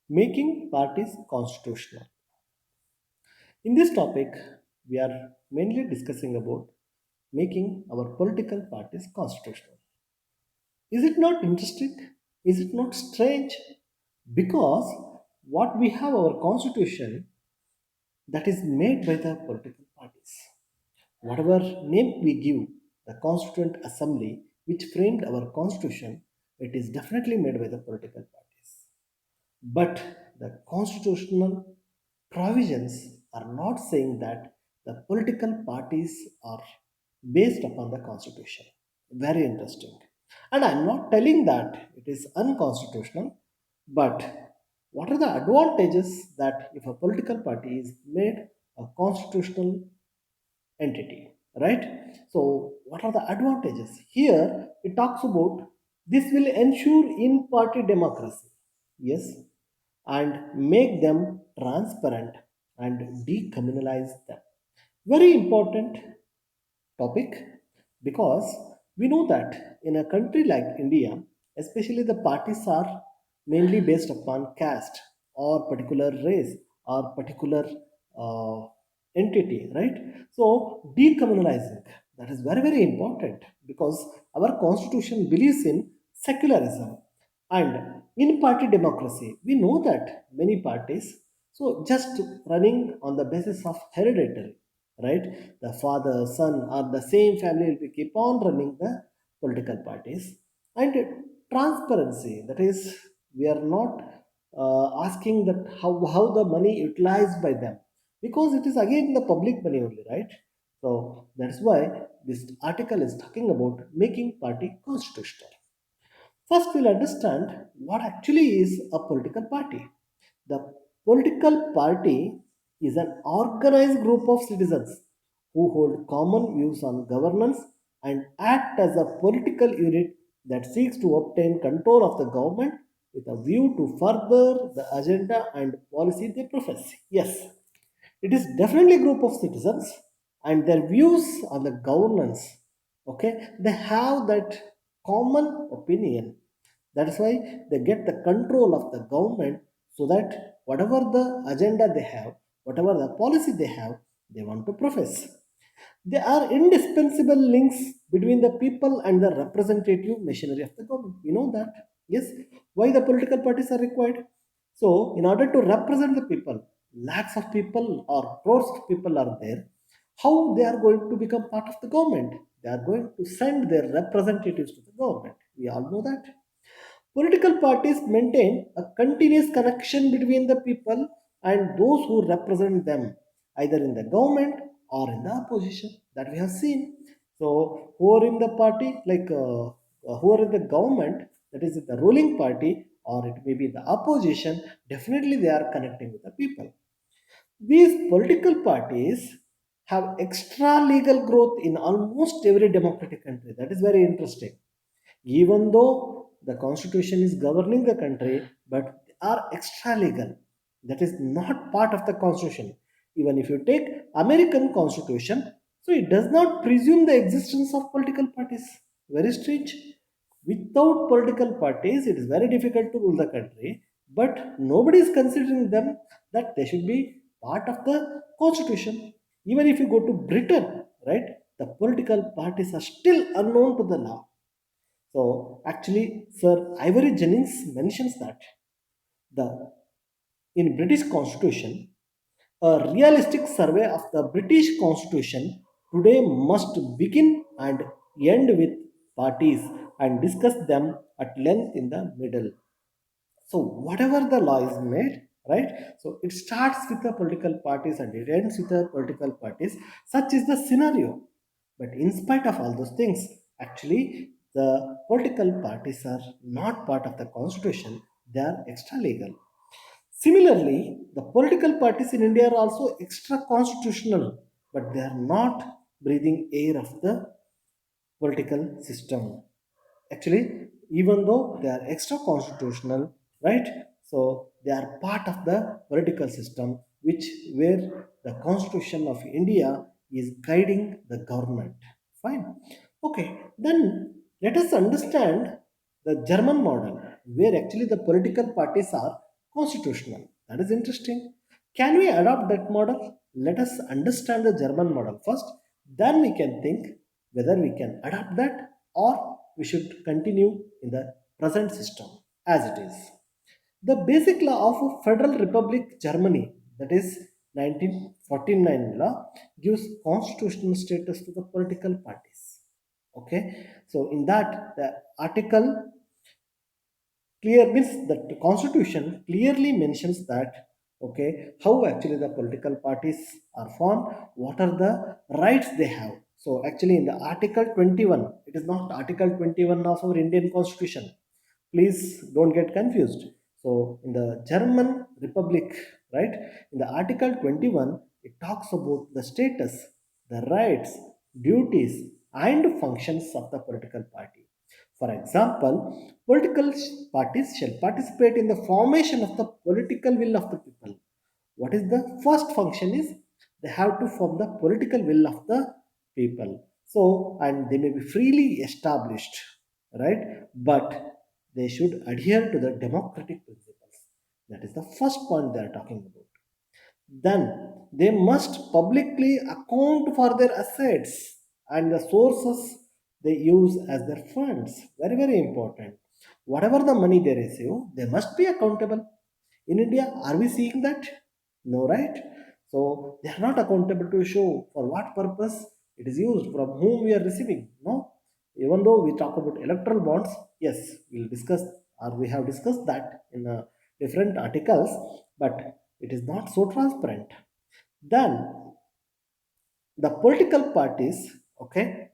Making parties constitutional. In this topic, we are mainly discussing about making our political parties constitutional. Is it not interesting? Is it not strange? Because what we have our constitution that is made by the political parties. Whatever name we give the Constituent Assembly, which framed our constitution, it is definitely made by the political parties. But the constitutional provisions are not saying that the political parties are based upon the constitution. Very interesting. And I'm not telling that it is unconstitutional, but what are the advantages that if a political party is made a constitutional entity, right? So, what are the advantages? Here, it talks about this will ensure in party democracy, yes, and make them transparent and decommunalize them. Very important topic because we know that in a country like India, especially the parties are mainly based upon caste or particular race or particular uh, entity, right? So decommunalizing that is very very important because our constitution believes in secularism and in party democracy. We know that many parties so just running on the basis of hereditary, right? The father, son, or the same family will keep on running the political parties. And transparency, that is, we are not asking that how the money utilized by them because it is again the public money only, right? So that's why this article is talking about making party constitutional. First, we'll understand what actually is a political party. The political party is an organized group of citizens who hold common views on governance and act as a political unit that seeks to obtain control of the government with a view to further the agenda and policy they profess. Yes, it is definitely a group of citizens and their views on the governance, okay, they have that common opinion. That's why they get the control of the government so that whatever the agenda they have, whatever the policy they have, they want to profess. They are indispensable links between the people and the representative machinery of the government. You know that? Yes. Why the political parties are required? So, in order to represent the people, lakhs of people or crores of people are there. How they are going to become part of the government? They are going to send their representatives to the government. We all know that. Political parties maintain a continuous connection between the people and those who represent them, either in the government or in the opposition. That we have seen. So, who are in the party, who are in the government, that is the ruling party, or it may be the opposition, definitely they are connecting with the people. These political parties have extra legal growth in almost every democratic country. That is very interesting. Even though the constitution is governing the country, but they are extra legal. That is not part of the constitution. Even if you take American constitution, so it does not presume the existence of political parties. Very strange. Without political parties, it is very difficult to rule the country, but nobody is considering them that they should be part of the constitution. Even if you go to Britain, right, the political parties are still unknown to the law. So actually, Sir Ivory Jennings mentions that the in British Constitution, a realistic survey of the British Constitution today must begin and end with parties and discuss them at length in the middle. So whatever the law is made, right? So it starts with the political parties and it ends with the political parties. Such is the scenario. But in spite of all those things, actually the political parties are not part of the constitution. They are extra legal. Similarly, the political parties in India are also extra constitutional, but they are not breathing air of the political system. Actually, even though they are extra constitutional, right? So they are part of the political system, which where the Constitution of India is guiding the government. Fine. Okay, then let us understand the German model, where actually the political parties are constitutional. That is interesting. Can we adopt that model? Let us understand the German model first, then we can think whether we can adapt that or we should continue in the present system as it is. The basic law of Federal Republic Germany, that is 1949 law, gives constitutional status to the political parties. Okay, so in that the article clear means that the constitution clearly mentions that, okay, how actually the political parties are formed, what are the rights they have. So actually in the article 21, it is not article 21 of our Indian constitution, please don't get confused. So in the German republic, right, in the article 21 it talks about the status, the rights, duties and functions of the political party. For example, political parties shall participate in the formation of the political will of the people. What is the first function is they have to form the political will of the people. So and they may be freely established, right, but they should adhere to the democratic principles. That is the first point they are talking about. Then they must publicly account for their assets and the sources they use as their funds. Very, very important. Whatever the money they receive, they must be accountable. In India, are we seeing that? No, right? So they are not accountable to show for what purpose it is used, from whom we are receiving. No. Even though we talk about electoral bonds, yes, we'll discuss or we have discussed that in different articles, but it is not so transparent. Then the political parties, okay,